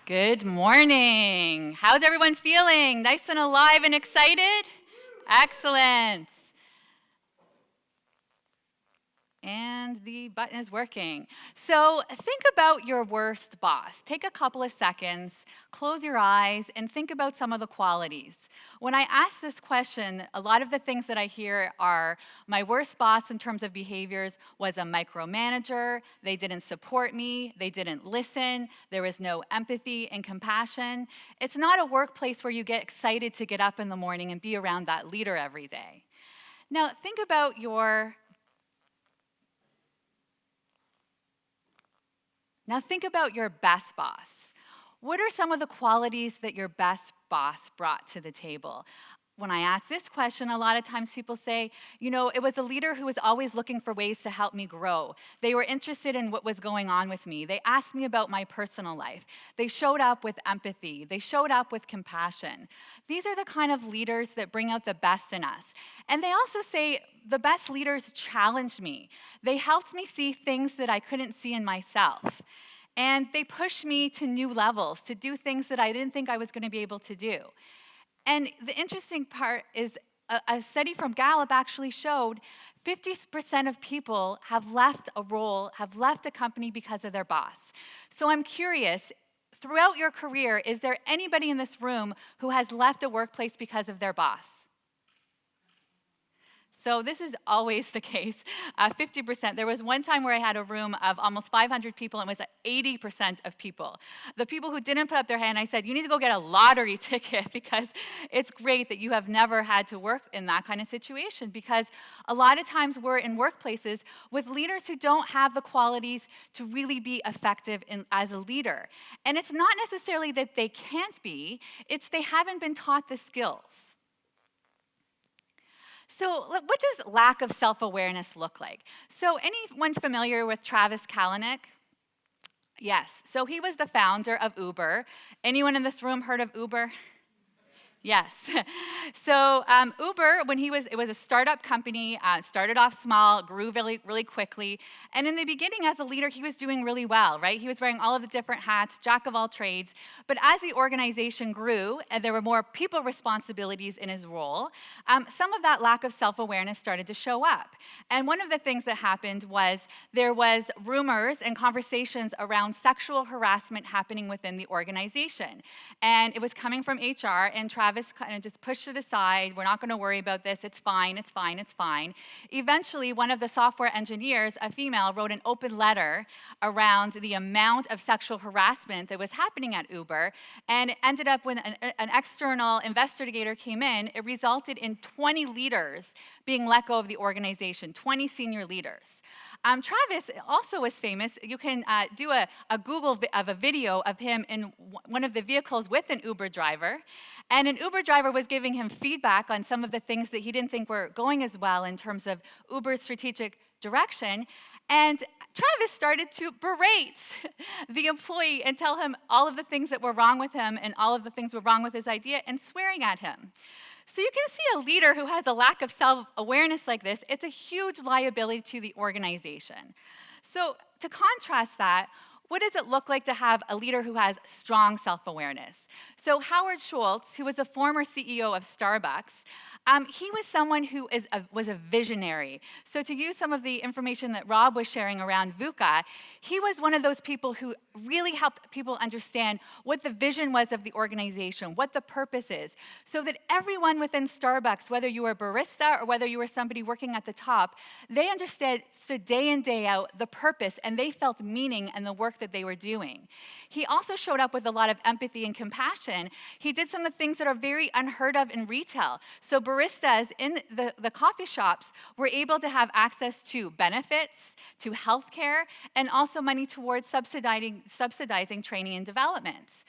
Good morning. How's everyone feeling? Nice and alive and excited? Excellent. And the button is working. So think about your worst boss. Take a couple of seconds, close your eyes, and think about some of the qualities. When I ask this question, a lot of the things that I hear are my worst boss in terms of behaviors was a micromanager, they didn't support me, they didn't listen, there was no empathy and compassion. It's not a workplace where you get excited to get up in the morning and be around that leader every day. Now think about your best boss. What are some of the qualities that your best boss brought to the table? When I ask this question, a lot of times people say, it was a leader who was always looking for ways to help me grow. They were interested in what was going on with me. They asked me about my personal life. They showed up with empathy. They showed up with compassion. These are the kind of leaders that bring out the best in us. And they also say the best leaders challenged me. They helped me see things that I couldn't see in myself. And they pushed me to new levels, to do things that I didn't think I was going to be able to do. And the interesting part is a study from Gallup actually showed 50% of people have left a role, have left a company because of their boss. So I'm curious, throughout your career, is there anybody in this room who has left a workplace because of their boss? So this is always the case, 50%. There was one time where I had a room of almost 500 people, and it was 80% of people. The people who didn't put up their hand, I said, you need to go get a lottery ticket because it's great that you have never had to work in that kind of situation, because a lot of times we're in workplaces with leaders who don't have the qualities to really be effective as a leader. And it's not necessarily that they can't be, it's they haven't been taught the skills. So what does lack of self-awareness look like? So anyone familiar with Travis Kalanick? Yes, so he was the founder of Uber. Anyone in this room heard of Uber? Yes. So Uber, it was a startup company, started off small, grew really, really quickly. And in the beginning, as a leader, he was doing really well, right? He was wearing all of the different hats, jack of all trades. But as the organization grew, and there were more people responsibilities in his role, some of that lack of self-awareness started to show up. And one of the things that happened was there was rumors and conversations around sexual harassment happening within the organization. And it was coming from HR, and Travis kind of just pushed it aside. We're not going to worry about this. It's fine, it's fine, it's fine. Eventually, one of the software engineers, a female, wrote an open letter around the amount of sexual harassment that was happening at Uber, and it ended up when an external investigator came in, it resulted in 20 leaders being let go of the organization, 20 senior leaders. Travis also was famous. You can do a Google of a video of him in one of the vehicles with an Uber driver. And an Uber driver was giving him feedback on some of the things that he didn't think were going as well in terms of Uber's strategic direction. And Travis started to berate the employee and tell him all of the things that were wrong with him and all of the things were wrong with his idea and swearing at him. So you can see a leader who has a lack of self-awareness like this, it's a huge liability to the organization. So to contrast that, what does it look like to have a leader who has strong self-awareness? So Howard Schultz, who was a former CEO of Starbucks, he was someone who was a visionary. So to use some of the information that Rob was sharing around VUCA, he was one of those people who really helped people understand what the vision was of the organization, what the purpose is, so that everyone within Starbucks, whether you were a barista or whether you were somebody working at the top, they understood day in, day out the purpose, and they felt meaning in the work that they were doing. He also showed up with a lot of empathy and compassion. He did some of the things that are very unheard of in retail. So baristas in the coffee shops were able to have access to benefits, to health care, and also money towards subsidizing training and development.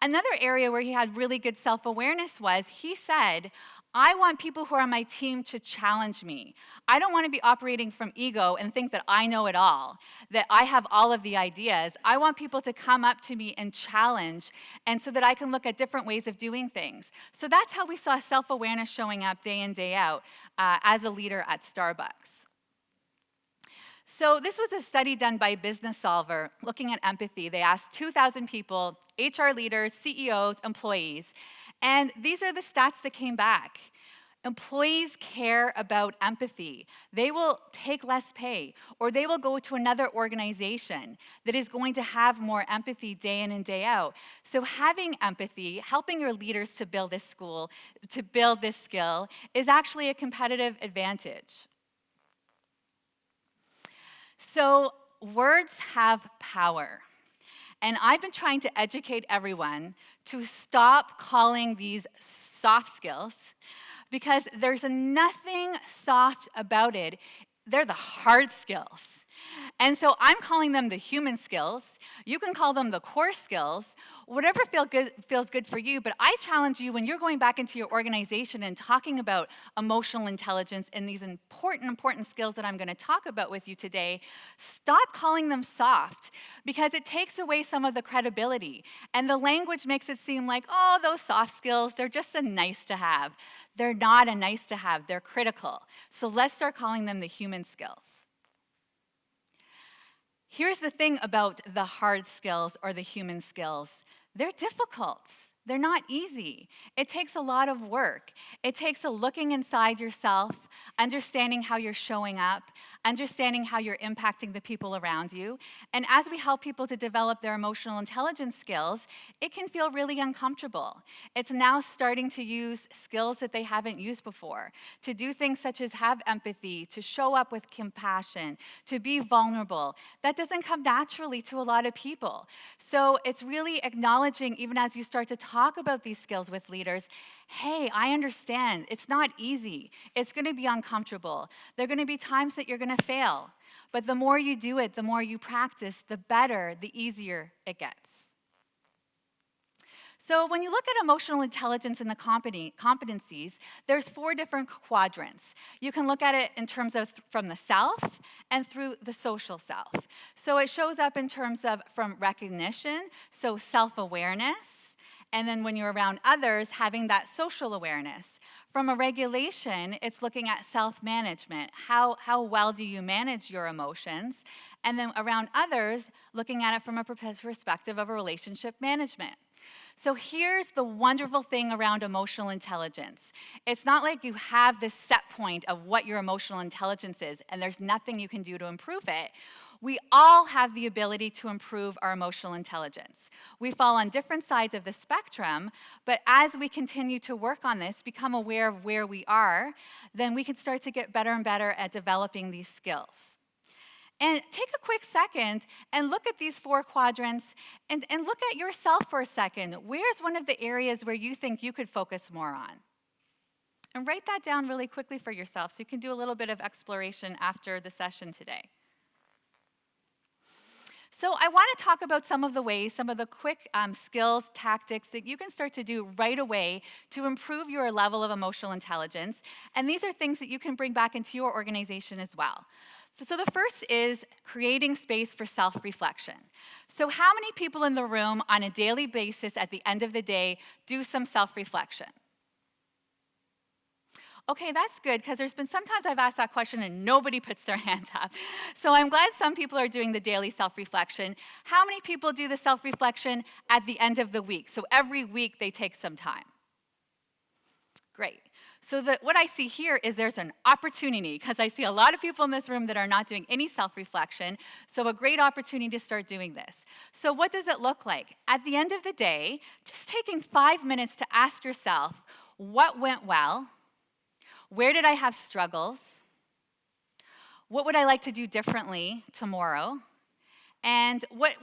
Another area where he had really good self-awareness was, he said, I want people who are on my team to challenge me. I don't want to be operating from ego and think that I know it all, that I have all of the ideas. I want people to come up to me and challenge, and so that I can look at different ways of doing things. So that's how we saw self-awareness showing up day in, day out as a leader at Starbucks. So this was a study done by Business Solver looking at empathy. They asked 2,000 people, HR leaders, CEOs, employees, and these are the stats that came back. Employees care about empathy. They will take less pay, or they will go to another organization that is going to have more empathy day in and day out. So having empathy, helping your leaders to build this skill, is actually a competitive advantage. So words have power. And I've been trying to educate everyone to stop calling these soft skills because there's nothing soft about it. They're the hard skills. And so I'm calling them the human skills. You can call them the core skills, whatever feels good for you. But I challenge you when you're going back into your organization and talking about emotional intelligence and these important skills that I'm going to talk about with you today, stop calling them soft because it takes away some of the credibility. And the language makes it seem like, oh, those soft skills, they're just a nice to have. They're not a nice to have, they're critical. So let's start calling them the human skills. Here's the thing about the hard skills or the human skills. They're difficult. They're not easy. It takes a lot of work. It takes a looking inside yourself, understanding how you're showing up, understanding how you're impacting the people around you. And as we help people to develop their emotional intelligence skills, it can feel really uncomfortable. It's now starting to use skills that they haven't used before, to do things such as have empathy, to show up with compassion, to be vulnerable. That doesn't come naturally to a lot of people. So it's really acknowledging, even as you start to talk about these skills with leaders, hey, I understand. It's not easy. It's going to be uncomfortable. There are going to be times that you're going to fail. But the more you do it, the more you practice, the better, the easier it gets. So when you look at emotional intelligence and the competencies, there's 4 different quadrants. You can look at it in terms of from the self and through the social self. So it shows up in terms of from recognition, so self-awareness, and then when you're around others, having that social awareness. From a regulation, it's looking at self-management. How well do you manage your emotions? And then around others, looking at it from a perspective of a relationship management. So here's the wonderful thing around emotional intelligence. It's not like you have this set point of what your emotional intelligence is, and there's nothing you can do to improve it. We all have the ability to improve our emotional intelligence. We fall on different sides of the spectrum, but as we continue to work on this, become aware of where we are, then we can start to get better and better at developing these skills. And take a quick second and look at these 4 quadrants and look at yourself for a second. Where's one of the areas where you think you could focus more on? And write that down really quickly for yourself so you can do a little bit of exploration after the session today. So I want to talk about some of the quick skills, tactics that you can start to do right away to improve your level of emotional intelligence. And these are things that you can bring back into your organization as well. So the first is creating space for self-reflection. So how many people in the room on a daily basis at the end of the day do some self-reflection? Okay, that's good, because there's been sometimes I've asked that question and nobody puts their hand up. So I'm glad some people are doing the daily self-reflection. How many people do the self-reflection at the end of the week? So every week they take some time. Great. So what I see here is there's an opportunity, because I see a lot of people in this room that are not doing any self-reflection, so a great opportunity to start doing this. So what does it look like? At the end of the day, just taking 5 minutes to ask yourself, what went well? Where did I have struggles? What would I like to do differently tomorrow? And what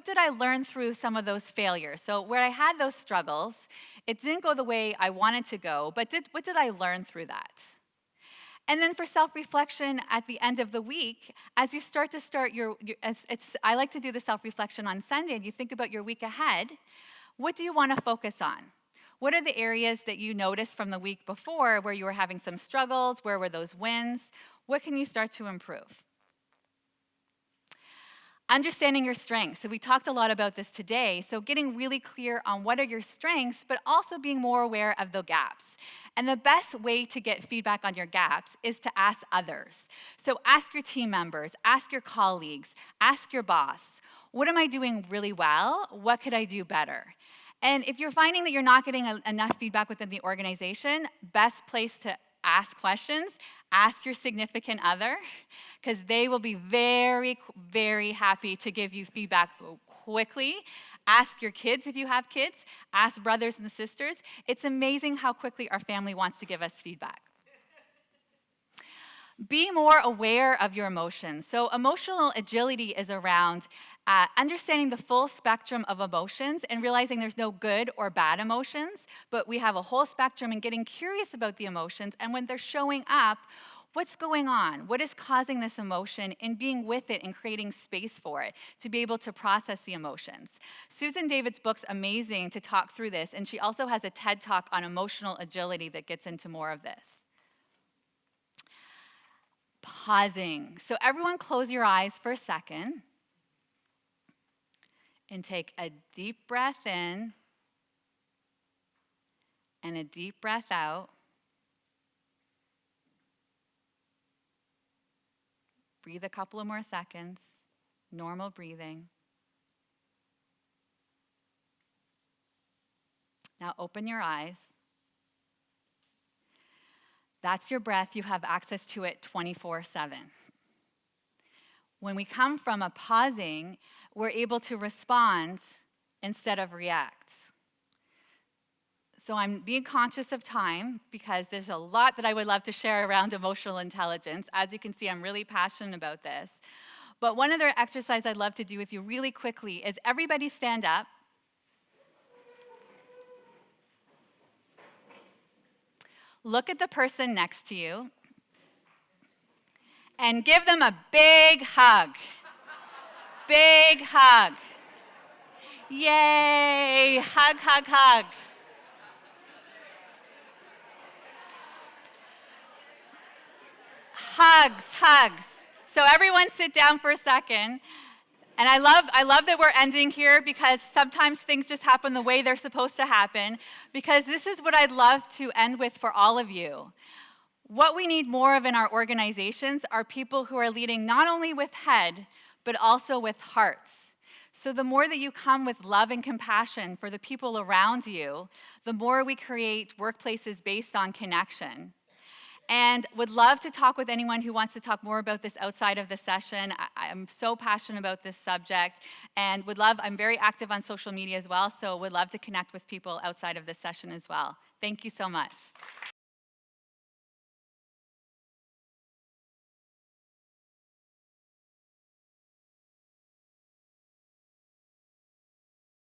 did I learn through some of those failures? So where I had those struggles, it didn't go the way I wanted to go, but what did I learn through that? And then for self-reflection at the end of the week, as you start I like to do the self-reflection on Sunday, and you think about your week ahead, what do you want to focus on? What are the areas that you noticed from the week before where you were having some struggles? Where were those wins? What can you start to improve? Understanding your strengths. So we talked a lot about this today. So getting really clear on what are your strengths, but also being more aware of the gaps. And the best way to get feedback on your gaps is to ask others. So ask your team members, ask your colleagues, ask your boss, what am I doing really well? What could I do better? And if you're finding that you're not getting enough feedback within the organization, best place to ask questions, ask your significant other, because they will be very, very happy to give you feedback quickly. Ask your kids if you have kids. Ask brothers and sisters. It's amazing how quickly our family wants to give us feedback. Be more aware of your emotions. So emotional agility is around understanding the full spectrum of emotions and realizing there's no good or bad emotions, but we have a whole spectrum, and getting curious about the emotions, and when they're showing up, what's going on? What is causing this emotion, and being with it and creating space for it to be able to process the emotions. Susan David's book's amazing to talk through this, and she also has a TED Talk on emotional agility that gets into more of this. Pausing. So everyone close your eyes for a second and take a deep breath in and a deep breath out. Breathe a couple of more seconds, normal breathing. Now open your eyes. That's your breath. You have access to it 24/7. When we come from a pausing, we're able to respond instead of react. So I'm being conscious of time because there's a lot that I would love to share around emotional intelligence. As you can see, I'm really passionate about this. But one other exercise I'd love to do with you really quickly is everybody stand up. Look at the person next to you and give them a big hug. Big hug. Yay! Hug, hug, hug. Hugs, hugs. So everyone sit down for a second. And I love that we're ending here, because sometimes things just happen the way they're supposed to happen, because this is what I'd love to end with for all of you. What we need more of in our organizations are people who are leading not only with head, but also with hearts. So the more that you come with love and compassion for the people around you, the more we create workplaces based on connection. And would love to talk with anyone who wants to talk more about this outside of the session. I'm so passionate about this subject, and I'm very active on social media as well, so would love to connect with people outside of this session as well. Thank you so much.